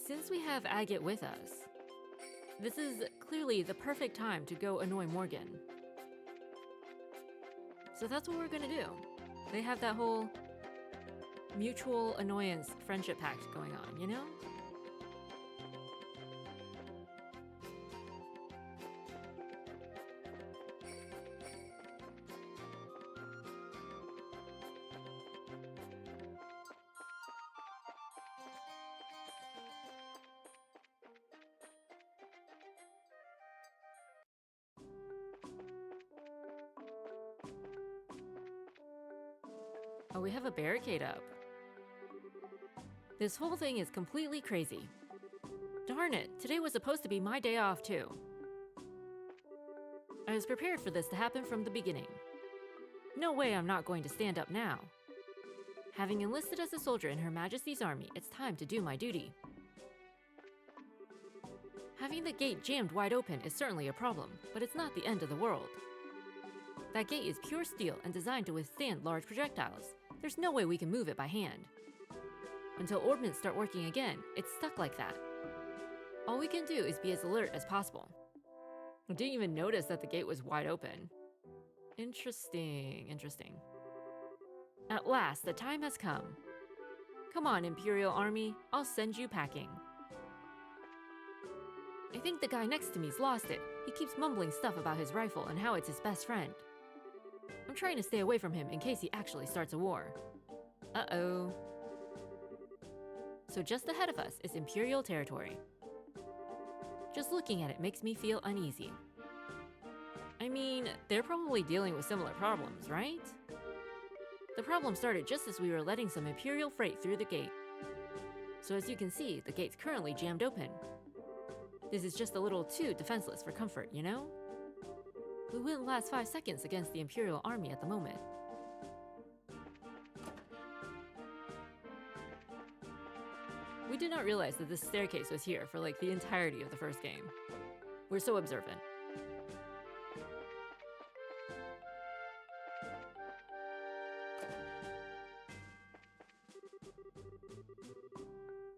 Since we have Agate with us, this is clearly the perfect time to go annoy Morgan. So that's what we're gonna do. They have that whole mutual annoyance friendship pact going on, you know? Oh, we have a barricade up. This whole thing is completely crazy. Darn it, today was supposed to be my day off too. I was prepared for this to happen from the beginning. No way I'm not going to stand up now. Having enlisted as a soldier in Her Majesty's army, it's time to do my duty. Having the gate jammed wide open is certainly a problem, but it's not the end of the world. That gate is pure steel and designed to withstand large projectiles. There's no way we can move it by hand. Until ordnance start working again, it's stuck like that. All we can do is be as alert as possible. I didn't even notice that the gate was wide open. Interesting. At last, the time has come. Come on, Imperial Army, I'll send you packing. I think the guy next to me's lost it. He keeps mumbling stuff about his rifle and how it's his best friend. I'm trying to stay away from him in case he actually starts a war. Uh-oh. So just ahead of us is Imperial territory. Just looking at it makes me feel uneasy. I mean, they're probably dealing with similar problems, right? The problem started just as we were letting some Imperial freight through the gate. So as you can see, the gate's currently jammed open. This is just a little too defenseless for comfort, you know? We wouldn't last 5 seconds against the Imperial army at the moment. We did not realize that this staircase was here for like the entirety of the first game. We're so observant.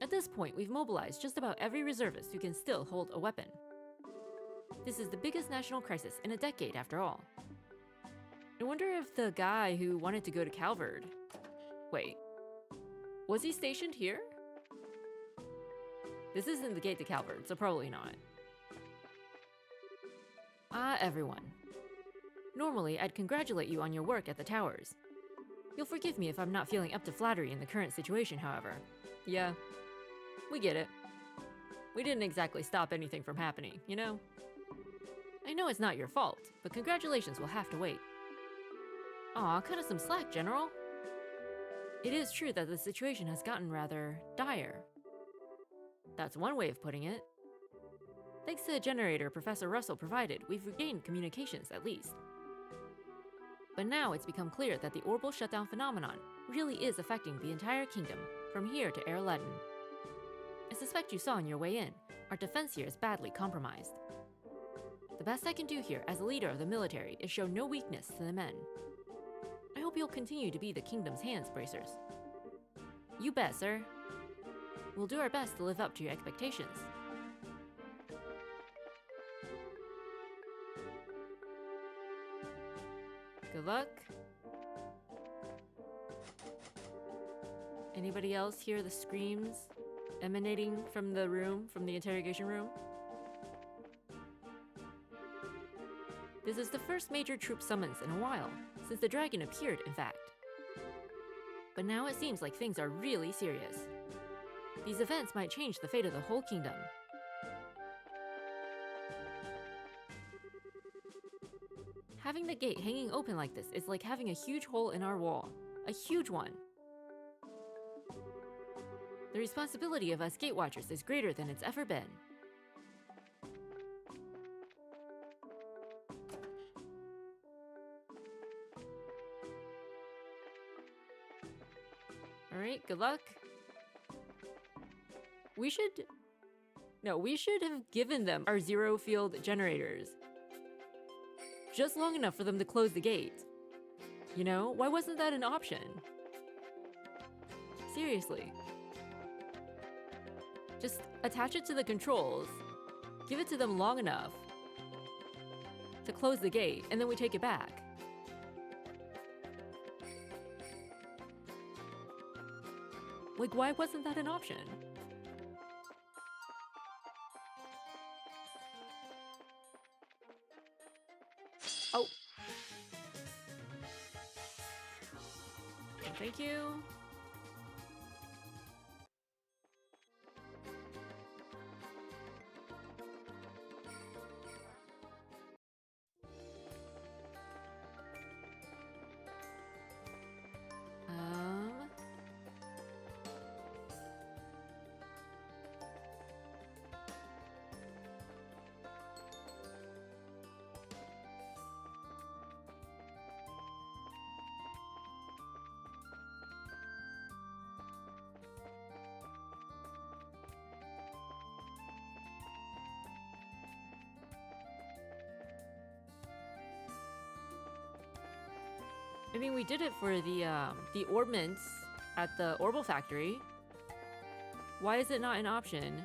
At this point, we've mobilized just about every reservist who can still hold a weapon. This is the biggest national crisis in a decade, after all. I wonder if the guy who wanted to go to Calvard... Wait, was he stationed here? This isn't the gate to Calvard, so probably not. Everyone. Normally, I'd congratulate you on your work at the towers. You'll forgive me if I'm not feeling up to flattery in the current situation, however. Yeah, we get it. We didn't exactly stop anything from happening, you know? I know it's not your fault, but congratulations will have to wait. Aw, cut us some slack, General. It is true that the situation has gotten rather dire. That's one way of putting it. Thanks to the generator Professor Russell provided, we've regained communications at least. But now it's become clear that the Orbal shutdown phenomenon really is affecting the entire kingdom, from here to Erletten. I suspect you saw on your way in, our defense here is badly compromised. The best I can do here as a leader of the military is show no weakness to the men. I hope you'll continue to be the kingdom's hands bracers. You bet, sir. We'll do our best to live up to your expectations. Good luck. Anybody else hear the screams emanating from the room, from the interrogation room? This is the first major troop summons in a while, since the dragon appeared, in fact. But now it seems like things are really serious. These events might change the fate of the whole kingdom. Having the gate hanging open like this is like having a huge hole in our wall. A huge one. The responsibility of us gatewatchers is greater than it's ever been. Alright, good luck. We should have given them our zero field generators. Just long enough for them to close the gate. You know, why wasn't that an option? Seriously. Just attach it to the controls, give it to them long enough to close the gate, and then we take it back. Like, why wasn't that an option? Oh. Thank you. I mean, we did it for the orbments at the Orbal factory. Why is it not an option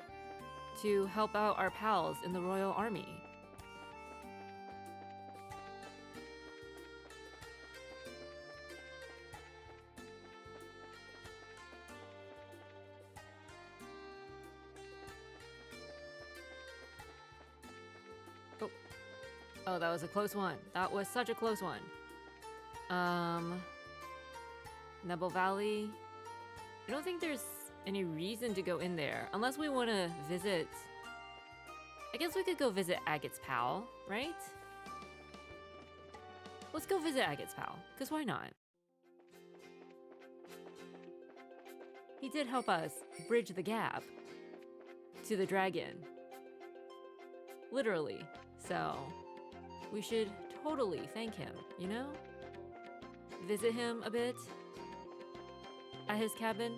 to help out our pals in the Royal Army? Oh, that was a close one. That was such a close one. Nebel Valley. I don't think there's any reason to go in there unless we want to visit. I guess we could go visit Agate's pal, right? Let's go visit Agate's pal, because why not? He did help us bridge the gap to the dragon. Literally. So, we should totally thank him, you know? Visit him a bit at his cabin.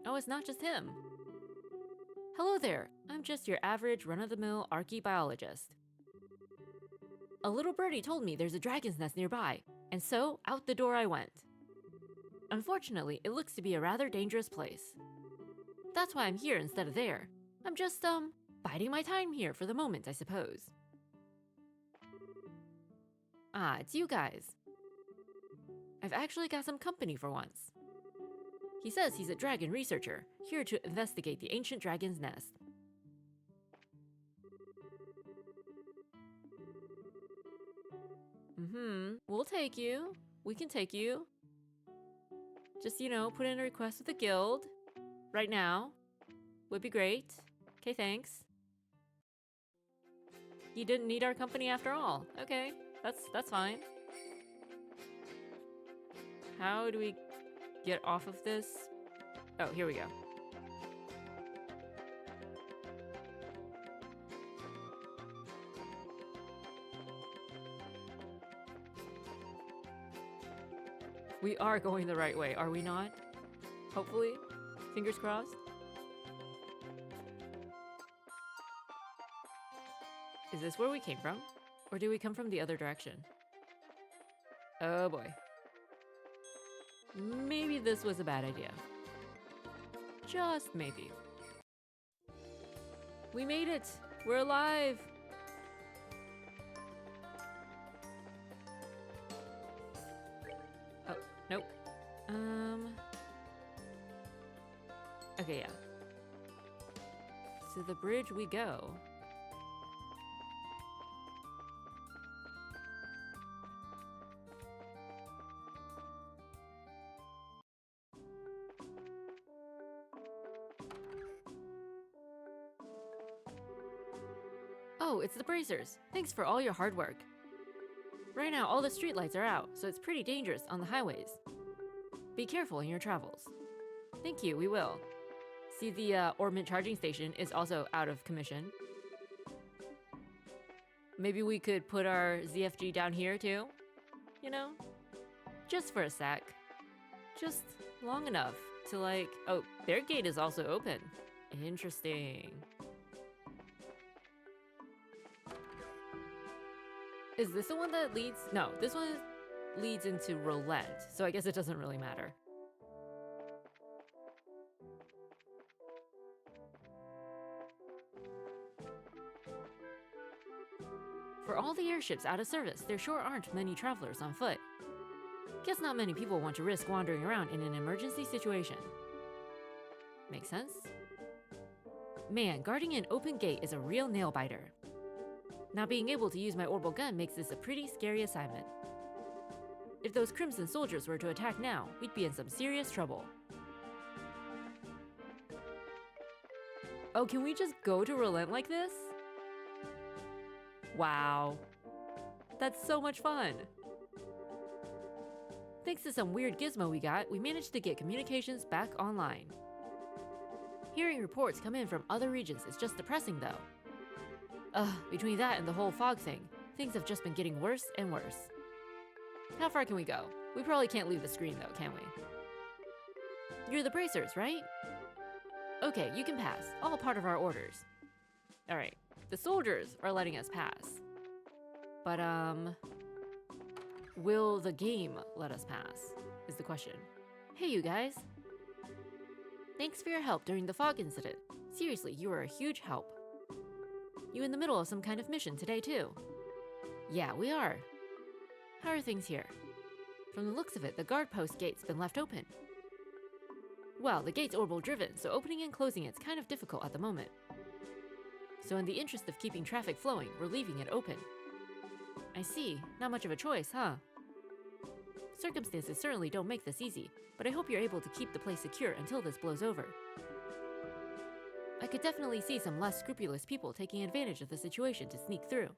Oh, it's not just him. Hello there, I'm just your average run-of-the-mill archaeobiologist. A little birdie told me there's a dragon's nest nearby, and so out the door I went. Unfortunately, it looks to be a rather dangerous place. That's why I'm here instead of there. I'm just, biding my time here for the moment, I suppose. Ah, it's you guys. I've actually got some company for once. He says he's a dragon researcher, here to investigate the ancient dragon's nest. We'll take you. We can take you. Just, you know, put in a request with the guild. Right now. Would be great. Okay, thanks. You didn't need our company after all. Okay, that's fine. How do we get off of this? Oh, here we go. We are going the right way, are we not? Hopefully. Fingers crossed. Is this where we came from? Or did we come from the other direction? Oh boy. Maybe this was a bad idea. Just maybe. We made it! We're alive! Oh, nope. Okay, yeah. To the bridge we go. Oh, it's the bracers. Thanks for all your hard work. Right now, all the streetlights are out, so it's pretty dangerous on the highways. Be careful in your travels. Thank you, we will. See, the Orbment charging station is also out of commission. Maybe we could put our ZFG down here too? You know? Just for a sec. Just long enough to like... Oh, their gate is also open. Interesting. Is this the one that leads? No, this one leads into Relent, so I guess it doesn't really matter. For all the airships out of service, there sure aren't many travelers on foot. Guess not many people want to risk wandering around in an emergency situation. Makes sense? Man, guarding an open gate is a real nail-biter. Not being able to use my Orbal gun makes this a pretty scary assignment. If those Crimson soldiers were to attack now, we'd be in some serious trouble. Oh, can we just go to Relent like this? Wow. That's so much fun. Thanks to some weird gizmo we got, we managed to get communications back online. Hearing reports come in from other regions is just depressing though. Between that and the whole fog thing, things have just been getting worse and worse. How far can we go? We probably can't leave the screen though, can we? You're the bracers, right? Okay, you can pass. All part of our orders. Alright, the soldiers are letting us pass. But, will the game let us pass? Is the question. Hey, you guys. Thanks for your help during the fog incident. Seriously, you were a huge help. You in the middle of some kind of mission today, too? Yeah, we are. How are things here? From the looks of it, the guard post gate's been left open. Well, the gate's Orbal driven, so opening and closing it's kind of difficult at the moment. So in the interest of keeping traffic flowing, we're leaving it open. I see. Not much of a choice, huh? Circumstances certainly don't make this easy, but I hope you're able to keep the place secure until this blows over. I could definitely see some less scrupulous people taking advantage of the situation to sneak through.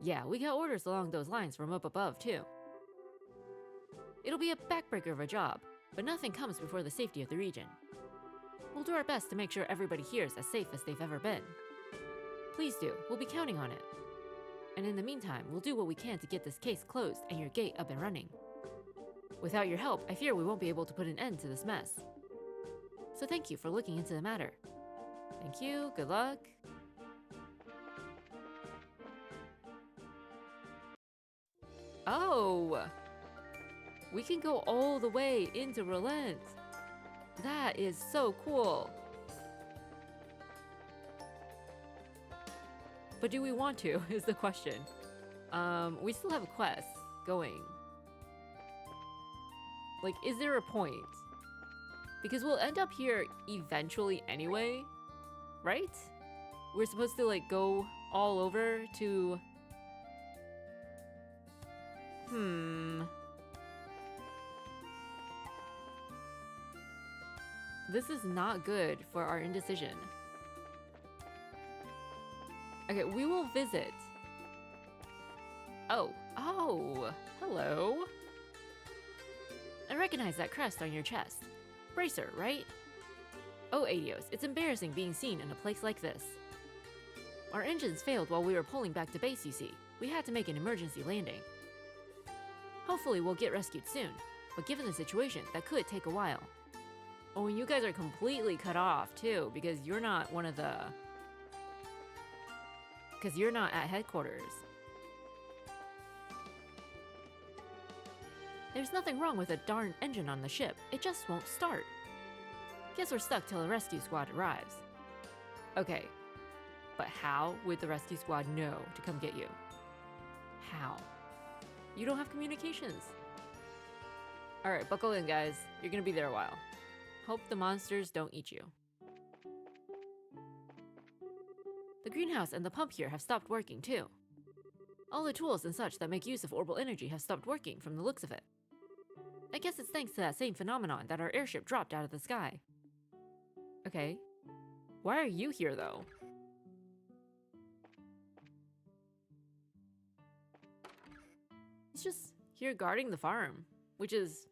Yeah, we got orders along those lines from up above, too. It'll be a backbreaker of a job, but nothing comes before the safety of the region. We'll do our best to make sure everybody here is as safe as they've ever been. Please do, we'll be counting on it. And in the meantime, we'll do what we can to get this case closed and your gate up and running. Without your help, I fear we won't be able to put an end to this mess. So thank you for looking into the matter. Thank you, good luck. Oh! We can go all the way into Relent. That is so cool. But do we want to, is the question. We still have quests going. Like, is there a point? Because we'll end up here eventually anyway, right? We're supposed to, like, go all over to... This is not good for our indecision. Okay, we will visit. Oh, hello. I recognize that crest on your chest. Bracer, right? Oh, Adios, it's embarrassing being seen in a place like this. Our engines failed while we were pulling back to base, you see. We had to make an emergency landing. Hopefully we'll get rescued soon, but given the situation, that could take a while. Oh, and you guys are completely cut off, too, because you're not one of the... Because you're not at headquarters. There's nothing wrong with the darn engine on the ship. It just won't start. Guess we're stuck till a rescue squad arrives. Okay, but how would the rescue squad know to come get you? How? You don't have communications. Alright, buckle in, guys. You're gonna be there a while. Hope the monsters don't eat you. The greenhouse and the pump here have stopped working too. All the tools and such that make use of Orbal energy have stopped working from the looks of it. I guess it's thanks to that same phenomenon that our airship dropped out of the sky. Okay. Why are you here though? He's just here guarding the farm, which is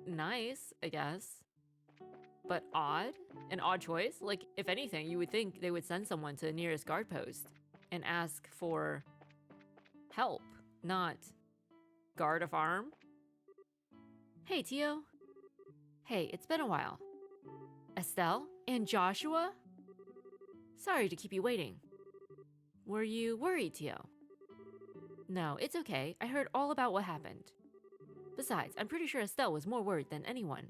nice, I guess. But odd? An odd choice? Like, if anything, you would think they would send someone to the nearest guard post and ask for help, not guard a farm. Hey, Tio. Hey, it's been a while. Estelle? And Joshua? Sorry to keep you waiting. Were you worried, Tio? No, it's okay. I heard all about what happened. Besides, I'm pretty sure Estelle was more worried than anyone.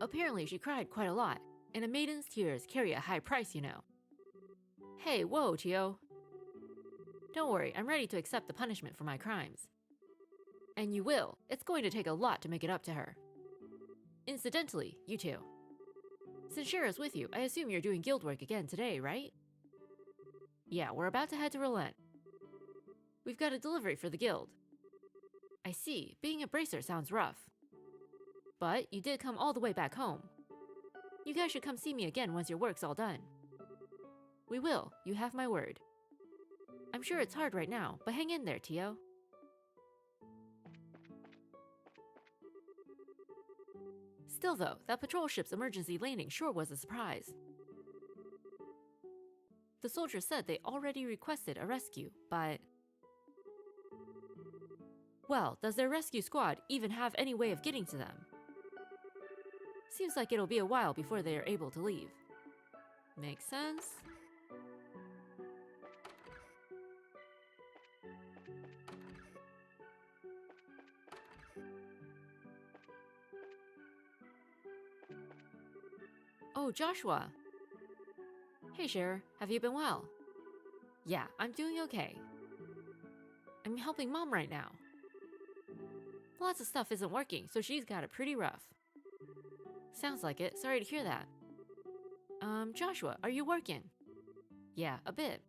Apparently, she cried quite a lot, and a maiden's tears carry a high price, you know. Hey, whoa, Tio. Don't worry, I'm ready to accept the punishment for my crimes. And you will. It's going to take a lot to make it up to her. Incidentally, you two. Since Shira's with you, I assume you're doing guild work again today, right? Yeah, we're about to head to Relent. We've got a delivery for the guild. I see, being a bracer sounds rough. But you did come all the way back home. You guys should come see me again once your work's all done. We will, you have my word. I'm sure it's hard right now, but hang in there, Tio. Still though, that patrol ship's emergency landing sure was a surprise. The soldiers said they already requested a rescue, but... Well, does their rescue squad even have any way of getting to them? Seems like it'll be a while before they are able to leave. Makes sense? Oh, Joshua! Hey, Cher, have you been well? Yeah, I'm doing okay. I'm helping Mom right now. Lots of stuff isn't working, so she's got it pretty rough. Sounds like it. Sorry to hear that. Joshua, are you working? Yeah, a bit.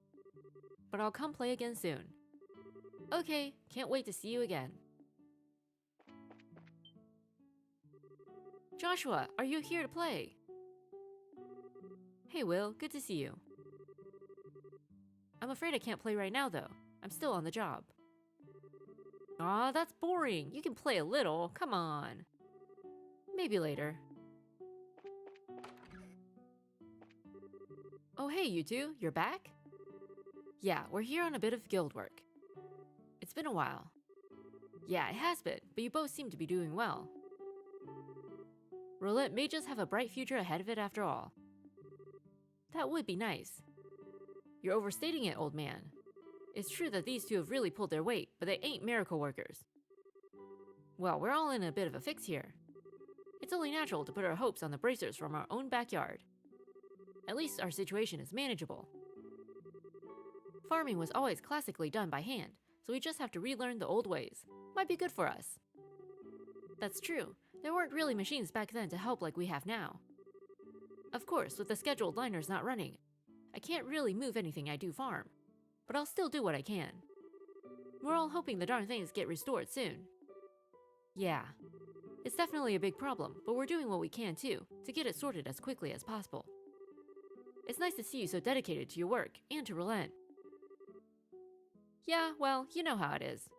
But I'll come play again soon. Okay, can't wait to see you again. Joshua, are you here to play? Hey Will, good to see you. I'm afraid I can't play right now though. I'm still on the job. Aw, that's boring. You can play a little. Come on. Maybe later. Oh hey you two, you're back? Yeah, we're here on a bit of guild work. It's been a while. Yeah, it has been, but you both seem to be doing well. Roulette may just have a bright future ahead of it after all. That would be nice. You're overstating it, old man. It's true that these two have really pulled their weight, but they ain't miracle workers. Well, we're all in a bit of a fix here. It's only natural to put our hopes on the bracers from our own backyard. At least our situation is manageable. Farming was always classically done by hand, so we just have to relearn the old ways. Might be good for us. That's true. There weren't really machines back then to help like we have now. Of course, with the scheduled liners not running, I can't really move anything I do farm, but I'll still do what I can. We're all hoping the darn things get restored soon. Yeah, it's definitely a big problem, but we're doing what we can too, to get it sorted as quickly as possible. It's nice to see you so dedicated to your work and to relent. Yeah, well, you know how it is.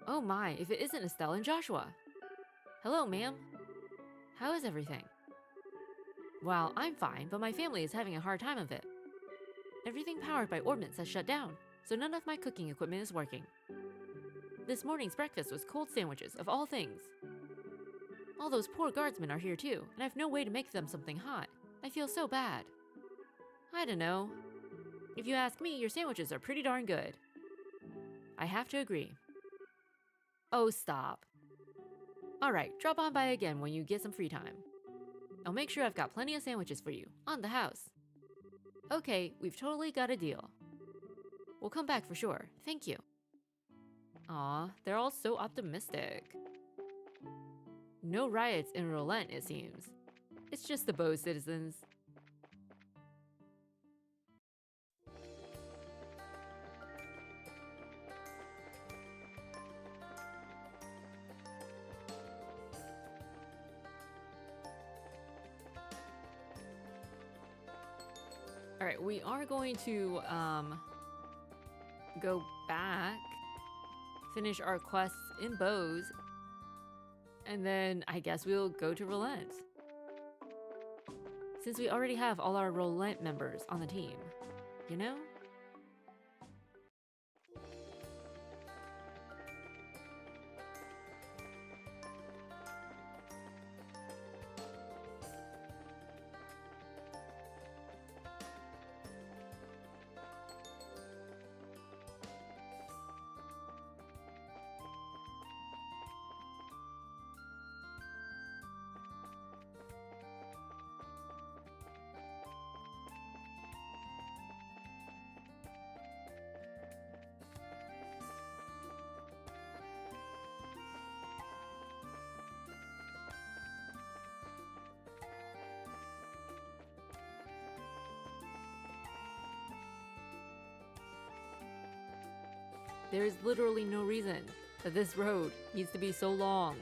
Oh my, if it isn't Estelle and Joshua. Hello, ma'am. How is everything? Well, I'm fine, but my family is having a hard time of it. Everything powered by ordnance has shut down, so none of my cooking equipment is working. This morning's breakfast was cold sandwiches, of all things. All those poor guardsmen are here too, and I've no way to make them something hot. I feel so bad. I don't know. If you ask me, your sandwiches are pretty darn good. I have to agree. Oh, stop. Alright, drop on by again when you get some free time. I'll make sure I've got plenty of sandwiches for you, on the house. Okay, we've totally got a deal. We'll come back for sure, thank you. Aw, they're all so optimistic. No riots in Relent, it seems. It's just the Bose citizens. Alright, we are going to go back, finish our quests in Bose, and then I guess we'll go to Relent. Since we already have all our Relent members on the team, you know? There is literally no reason that this road needs to be so long.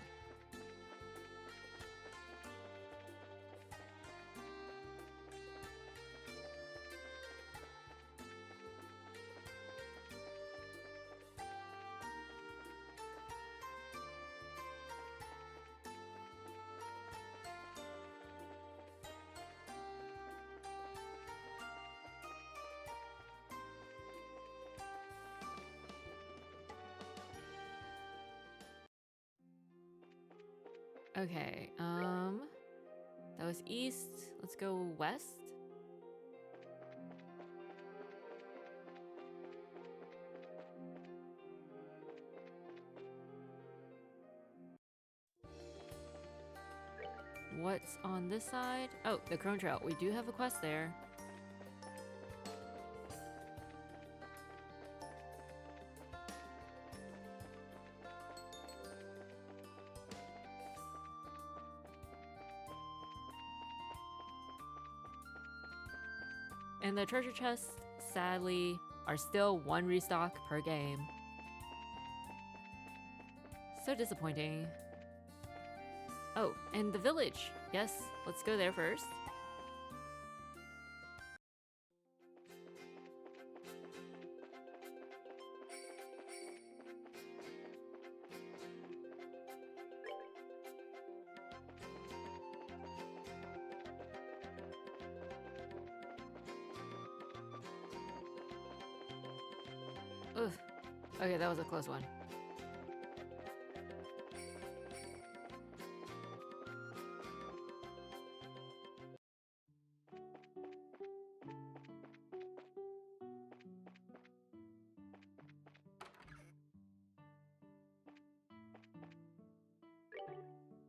Okay, that was east. Let's go west. What's on this side? Oh, the Crone Trail. We do have a quest there. And the treasure chests, sadly, are still 1 restock per game. So disappointing. Oh, and the village. Yes, let's go there first. Ugh. Okay, that was a close one.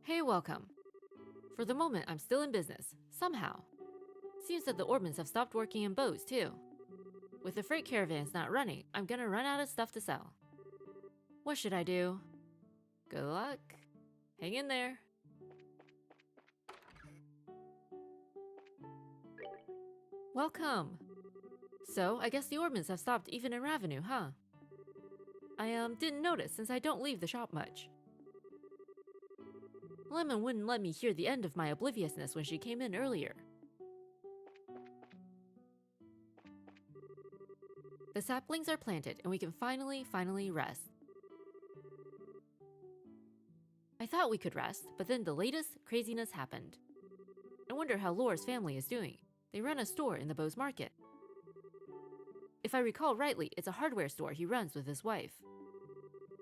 Hey, welcome. For the moment, I'm still in business, somehow. Seems that the Orbans have stopped working in Bose, too. With the freight caravans not running, I'm gonna run out of stuff to sell. What should I do? Good luck. Hang in there. Welcome. So, I guess the Orbans have stopped even in revenue, huh? I didn't notice since I don't leave the shop much. Lemon wouldn't let me hear the end of my obliviousness when she came in earlier. The saplings are planted and we can finally rest. I thought we could rest, but then the latest craziness happened. I wonder how Lore's family is doing. They run a store in the Bose market. If I recall rightly, it's a hardware store he runs with his wife.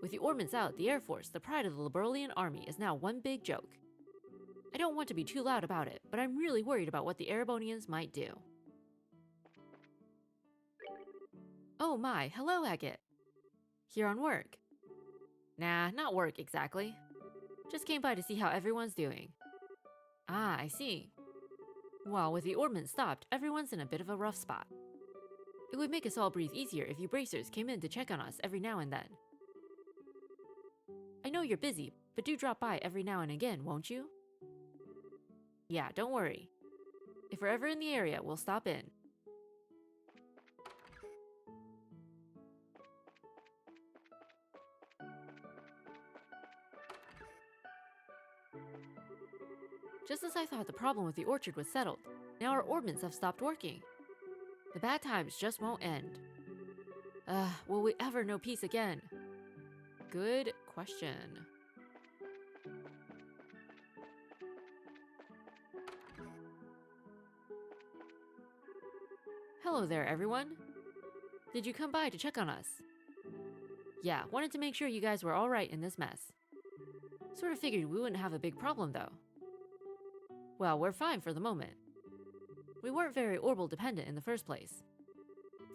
With the Ormans out, the Air Force, the pride of the Liberalian army, is now one big joke. I don't want to be too loud about it, but I'm really worried about what the Erebonians might do. Oh my, hello Agate. Here on work? Nah, not work exactly. Just came by to see how everyone's doing. Ah, I see. Well, with the Ormans stopped, everyone's in a bit of a rough spot. It would make us all breathe easier if you bracers came in to check on us every now and then. I know you're busy, but do drop by every now and again, won't you? Yeah, don't worry. If we're ever in the area, we'll stop in. Just as I thought the problem with the orchard was settled, now our Orbans have stopped working. The bad times just won't end. Will we ever know peace again? Good question. Hello there, everyone. Did you come by to check on us? Yeah, wanted to make sure you guys were alright in this mess. Sort of figured we wouldn't have a big problem, though. Well, we're fine for the moment. We weren't very Orbal dependent in the first place.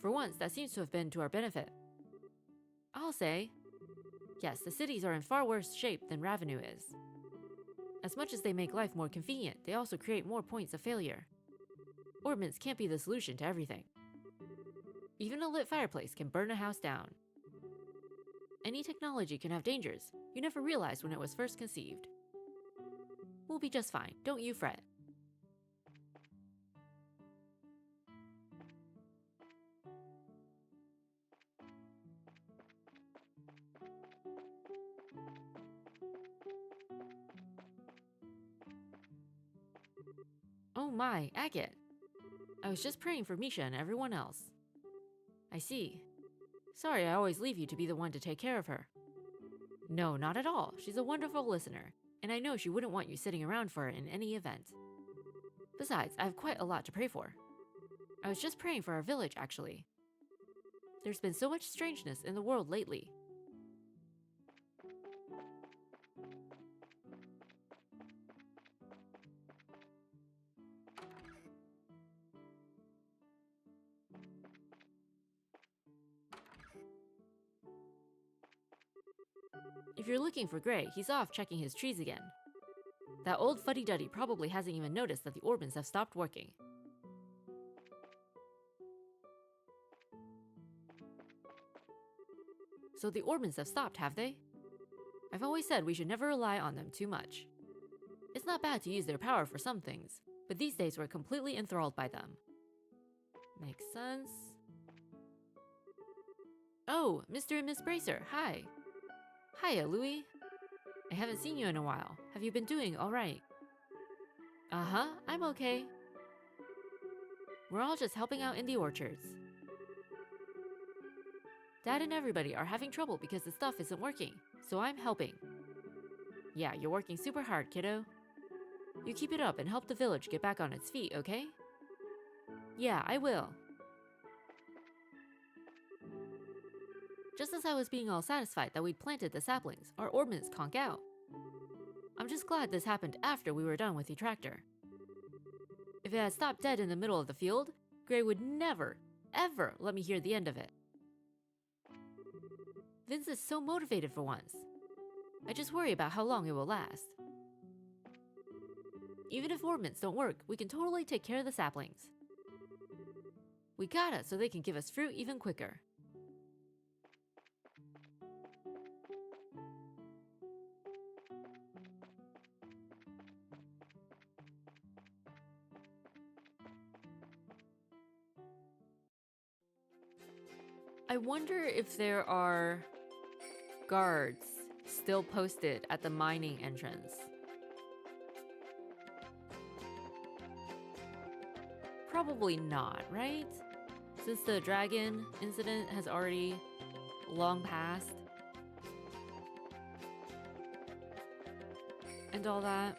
For once, that seems to have been to our benefit. I'll say, yes, the cities are in far worse shape than Ravenou is. As much as they make life more convenient, they also create more points of failure. Ordnance can't be the solution to everything. Even a lit fireplace can burn a house down. Any technology can have dangers you never realized when it was first conceived. We'll be just fine, don't you fret. Oh my, Agate. I was just praying for Misha and everyone else. I see. Sorry I always leave you to be the one to take care of her. No, not at all. She's a wonderful listener, and I know she wouldn't want you sitting around for her in any event. Besides, I have quite a lot to pray for. I was just praying for our village, actually. There's been so much strangeness in the world lately. If you're looking for Gray, he's off checking his trees again. That old fuddy-duddy probably hasn't even noticed that the Orbans have stopped working. So the Orbans have stopped, have they? I've always said we should never rely on them too much. It's not bad to use their power for some things, but these days we're completely enthralled by them. Makes sense. Oh, Mr. and Miss Bracer, hi. Hiya, Louie. I haven't seen you in a while. Have you been doing all right? Uh-huh, I'm okay. We're all just helping out in the orchards. Dad and everybody are having trouble because the stuff isn't working, so I'm helping. Yeah, you're working super hard, kiddo. You keep it up and help the village get back on its feet, okay? Yeah, I will. Just as I was being all satisfied that we'd planted the saplings, our Orbans conk out. I'm just glad this happened after we were done with the tractor. If it had stopped dead in the middle of the field, Gray would never, ever let me hear the end of it. Vince is so motivated for once. I just worry about how long it will last. Even if Orbans don't work, we can totally take care of the saplings. We gotta so they can give us fruit even quicker. I wonder if there are guards still posted at the mining entrance. Probably not, right? Since the dragon incident has already long passed. And all that.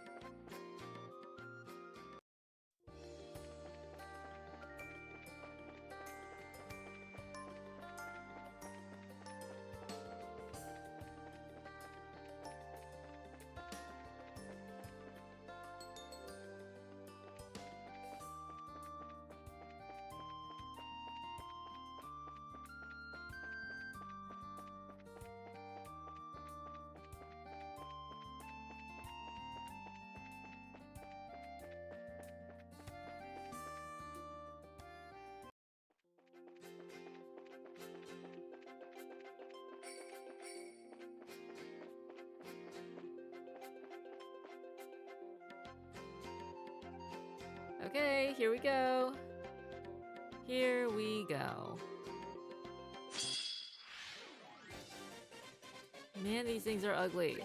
Okay, here we go. Here we go. Man, these things are ugly.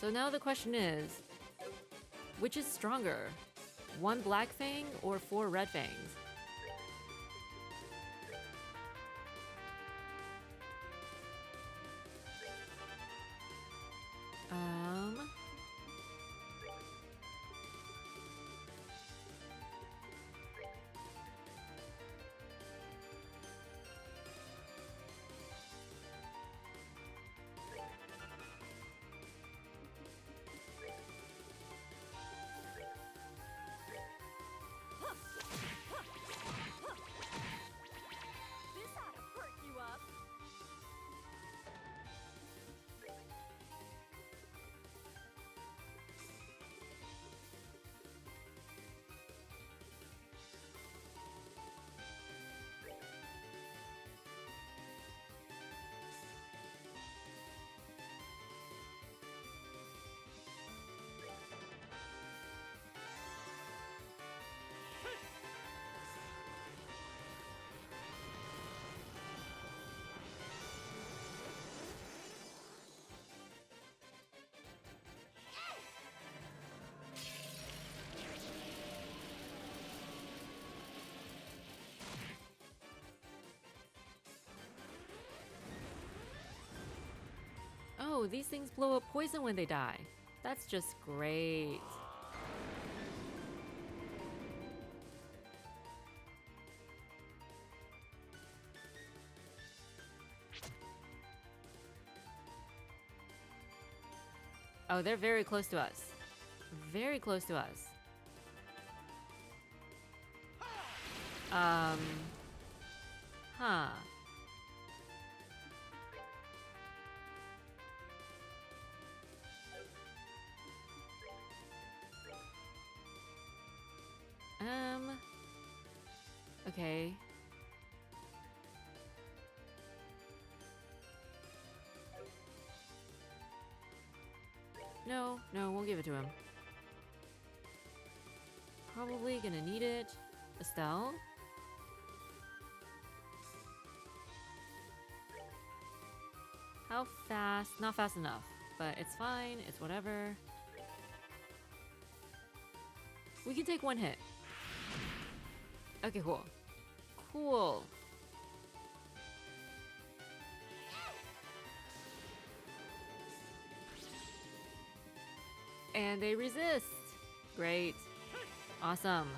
So now the question is, which is stronger? 1 black fang or 4 red fangs? Oh, these things blow up poison when they die. That's just great. Oh, they're very close to us. Very close to us. Huh. Okay. No, we'll give it to him. Probably gonna need it. Estelle? How fast? Not fast enough, but it's fine. It's whatever. We can take one hit. Okay, cool. Cool. And they resist. Great. Awesome.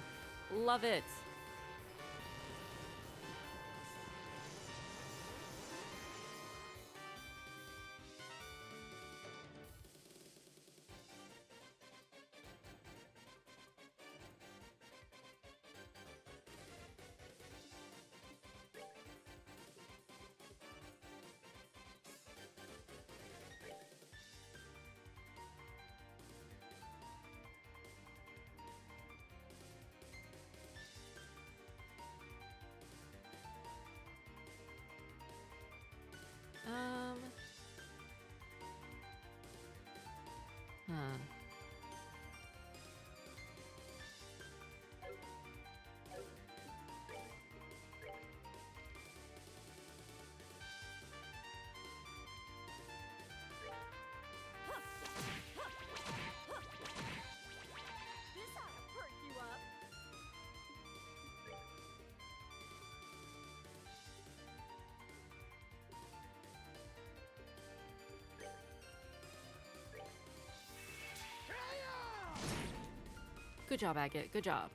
Love it. Huh. This ought to perk you up. Good job, Agate. Good job.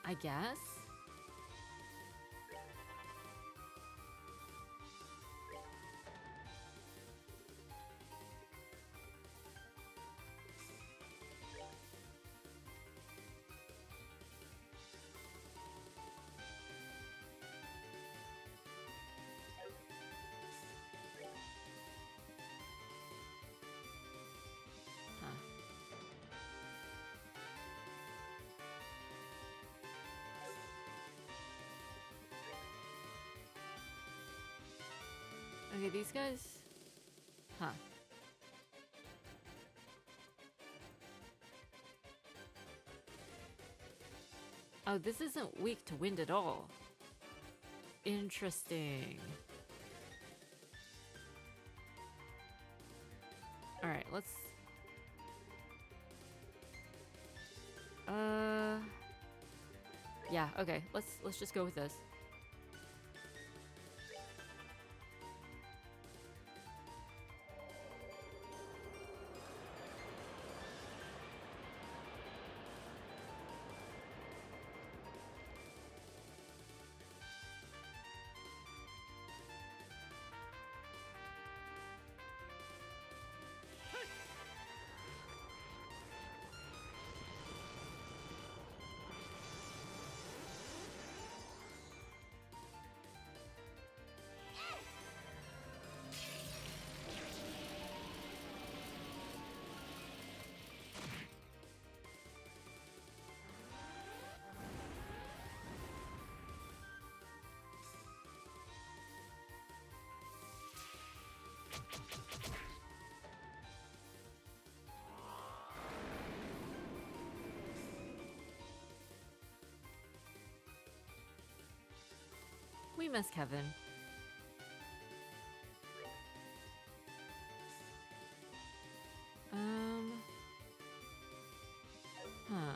I guess? Huh. Okay, these guys... Huh. Oh, this isn't weak to wind at all. Interesting. Alright, let's... Yeah, okay. Let's just go with this. We miss Kevin. Huh.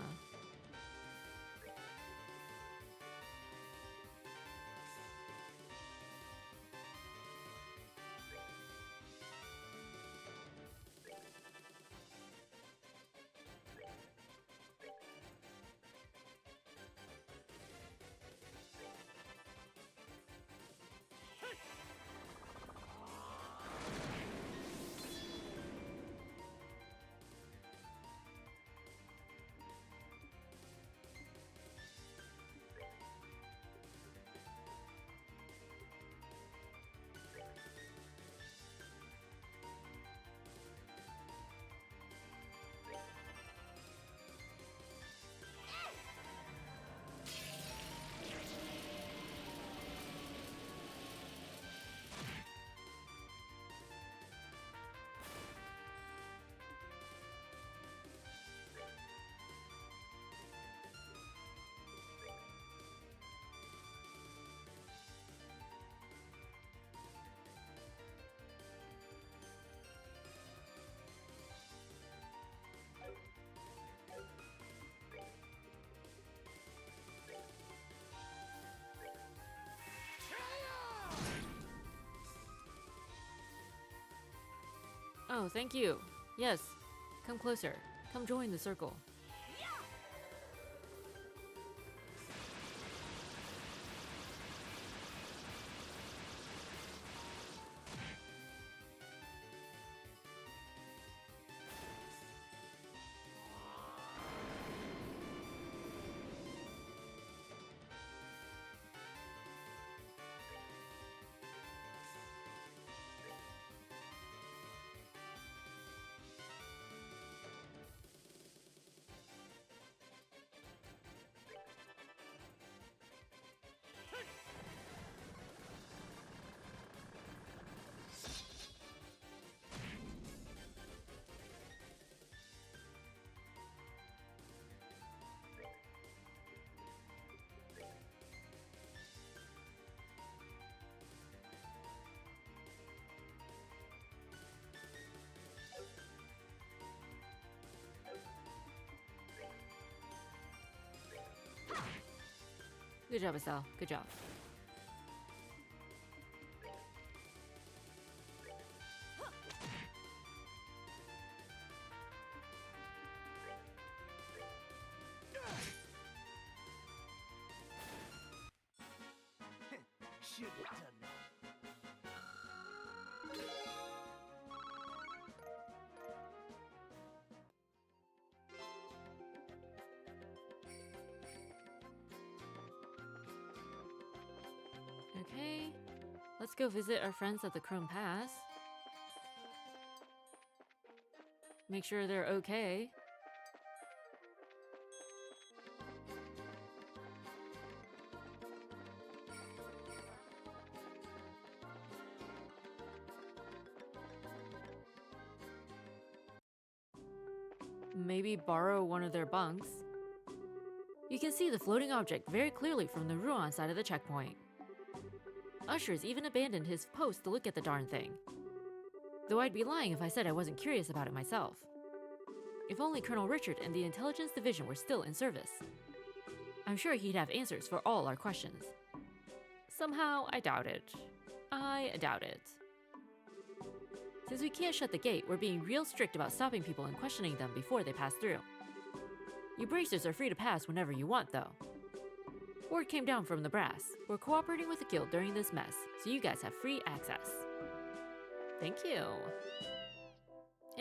Oh, thank you. Yes. Come closer. Come join the circle. Good job, Estelle. Good job. Should have done that. Okay. Let's go visit our friends at the Chrome Pass. Make sure they're okay. Maybe borrow one of their bunks. You can see the floating object very clearly from the Ruan side of the checkpoint. Ushers even abandoned his post to look at the darn thing. Though I'd be lying if I said I wasn't curious about it myself. If only Colonel Richard and the Intelligence Division were still in service. I'm sure he'd have answers for all our questions. Somehow, I doubt it. I doubt it. Since we can't shut the gate, we're being real strict about stopping people and questioning them before they pass through. You bracers are free to pass whenever you want, though. Word came down from the brass. We're cooperating with the guild during this mess, so you guys have free access. Thank you.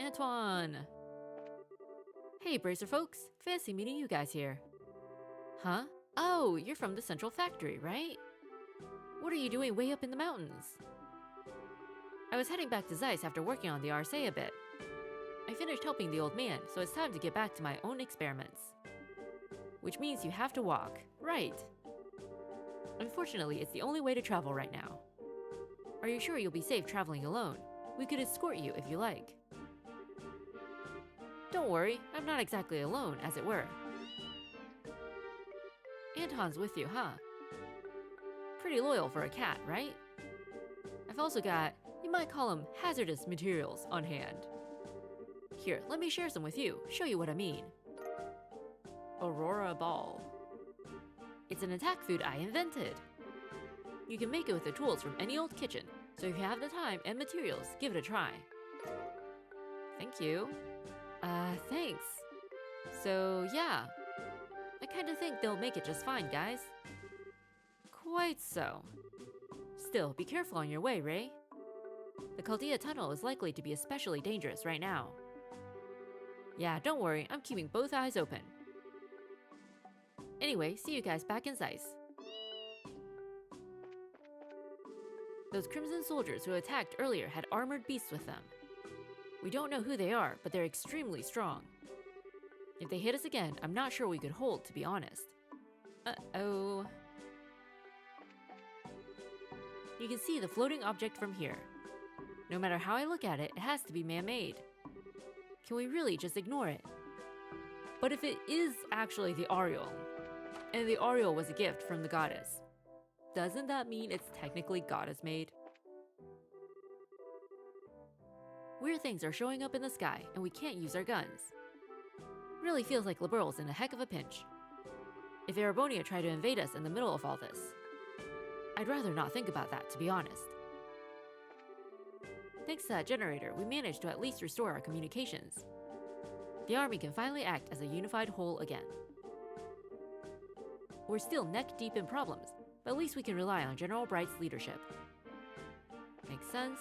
Antoine! Hey, bracer folks. Fancy meeting you guys here. Huh? Oh, you're from the Central Factory, right? What are you doing way up in the mountains? I was heading back to Zeiss after working on the RSA a bit. I finished helping the old man, so it's time to get back to my own experiments. Which means you have to walk, right? Unfortunately, it's the only way to travel right now. Are you sure you'll be safe traveling alone? We could escort you if you like. Don't worry, I'm not exactly alone, as it were. Anton's with you, huh? Pretty loyal for a cat, right? I've also got, you might call them hazardous materials on hand. Here, let me share some with you, show you what I mean. Aurora Ball. It's an attack food I invented. You can make it with the tools from any old kitchen, so if you have the time and materials, give it a try. Thank you. Thanks. So, yeah. I kinda think they'll make it just fine, guys. Quite so. Still, be careful on your way, Ray. The Chaldea Tunnel is likely to be especially dangerous right now. Yeah, don't worry, I'm keeping both eyes open. Anyway, see you guys back in Zeiss. Those Crimson soldiers who attacked earlier had armored beasts with them. We don't know who they are, but they're extremely strong. If they hit us again, I'm not sure we could hold, to be honest. Uh-oh. You can see the floating object from here. No matter how I look at it, it has to be man-made. Can we really just ignore it? But if it is actually the Aureole, and the Aureole was a gift from the goddess, doesn't that mean it's technically goddess-made? Weird things are showing up in the sky, and we can't use our guns. Really feels like Liberal's in a heck of a pinch. If Erebonia tried to invade us in the middle of all this, I'd rather not think about that, to be honest. Thanks to that generator, we managed to at least restore our communications. The army can finally act as a unified whole again. We're still neck deep in problems, but at least we can rely on General Bright's leadership. Makes sense.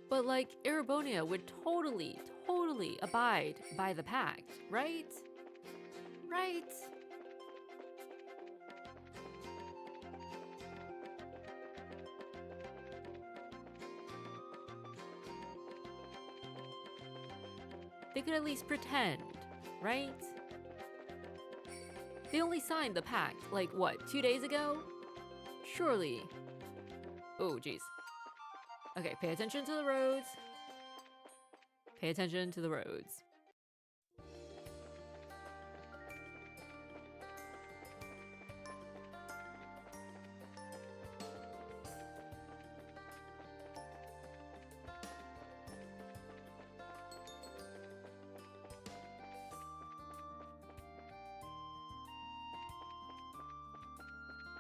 But like, Erebonia would totally abide by the pact, right? Right? They could at least pretend, right? They only signed the pact, like, what, 2 days ago? Surely. Oh, jeez. Okay, pay attention to the roads. Pay attention to the roads.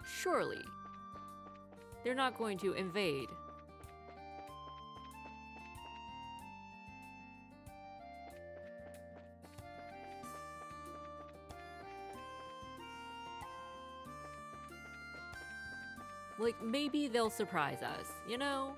Surely. They're not going to invade. Like, maybe they'll surprise us, you know?